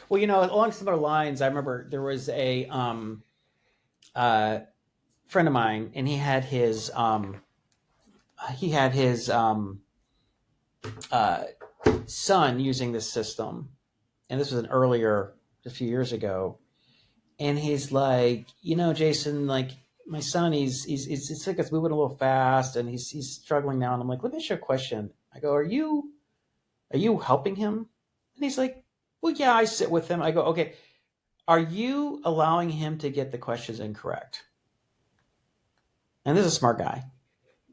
Well, along similar lines, I remember there was a uh, friend of mine, and he had his uh, son using this system, and this was a few years ago, and he's like, Jason, like my son, it's like it's moving a little fast, and he's struggling now, and I'm like, let me ask you a question. I go, are you helping him? And he's like, well, yeah, I sit with him. I go, okay, are you allowing him to get the questions incorrect? And this is a smart guy.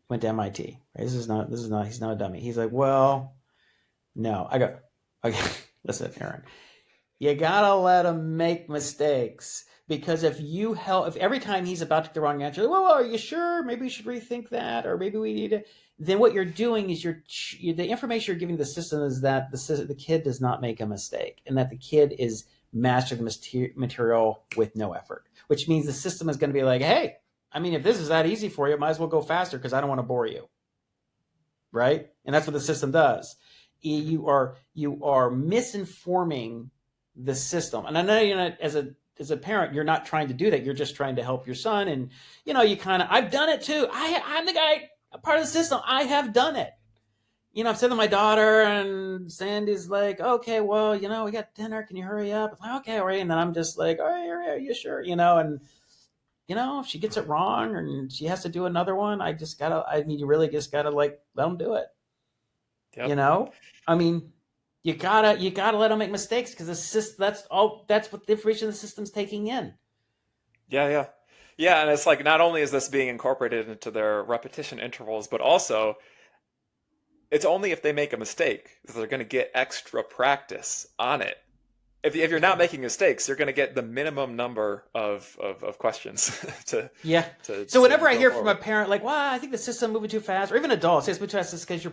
Went to MIT. Right? This is not. He's not a dummy. He's like, well, no. I go, okay, listen, Aaron, you gotta let him make mistakes because if every time he's about to get the wrong answer, well, are you sure? Maybe we should rethink that, or maybe we need to. Then what you're doing is the information you're giving the system is that the kid does not make a mistake, and that the kid is mastering the material with no effort, which means the system is going to be like, hey, I mean, if this is that easy for you, might as well go faster because I don't want to bore you, right? And that's what the system does. You are misinforming the system. And I know you're not, as a parent, you're not trying to do that. You're just trying to help your son. And you kind of, I've done it too. I'm the guy, part of the system. I have done it. I'm sitting with my daughter, and Sandy's like, okay, well, we got dinner. Can you hurry up? I'm like, okay, all right. And then I'm just like, all right, are you sure? And if she gets it wrong and she has to do another one, you really just gotta like let them do it. Yep. I mean, you gotta let them make mistakes because that's what the information the system's taking in. Yeah, yeah. Yeah, and it's like not only is this being incorporated into their repetition intervals, but also it's only if they make a mistake that they're going to get extra practice on it. If you're not making mistakes, you're going to get the minimum number of questions to Yeah. to So to whenever I go hear from a forward. parent like, "Well, I think the system moving too fast," or even adults, it's moving too fast, it's because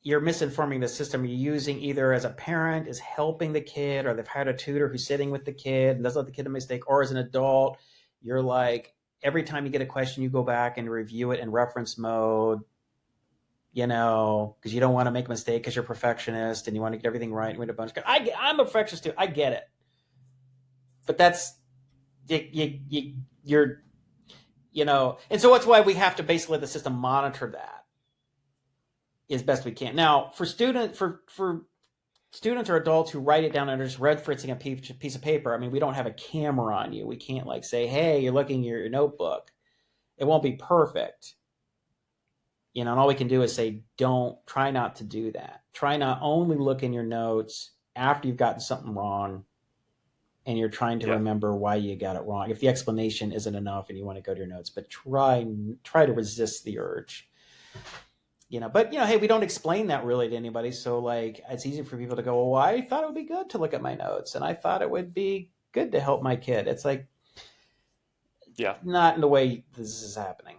you're misinforming the system. You're using either as a parent is helping the kid, or they've hired a tutor who's sitting with the kid and doesn't let the kid make a mistake, or as an adult, you're like every time you get a question, you go back and review it in reference mode, because you don't want to make a mistake because you're a perfectionist and you want to get everything right. And win a bunch. I'm a perfectionist too. I get it, but that's you're and so that's why we have to basically let the system monitor that as best we can. Now, for students or adults who write it down and are just referencing a piece of paper, I mean, we don't have a camera on you. We can't like say, "Hey, you're looking at your notebook." It won't be perfect, and all we can do is say, "Don't try not to do that. Try not only look in your notes after you've gotten something wrong." And you're trying to Yeah. remember why you got it wrong. If the explanation isn't enough and you want to go to your notes, but try to resist the urge. But hey, we don't explain that really to anybody, so like it's easy for people to go, well, I thought it would be good to look at my notes, and I thought it would be good to help my kid. It's like Yeah. not in the way this is happening.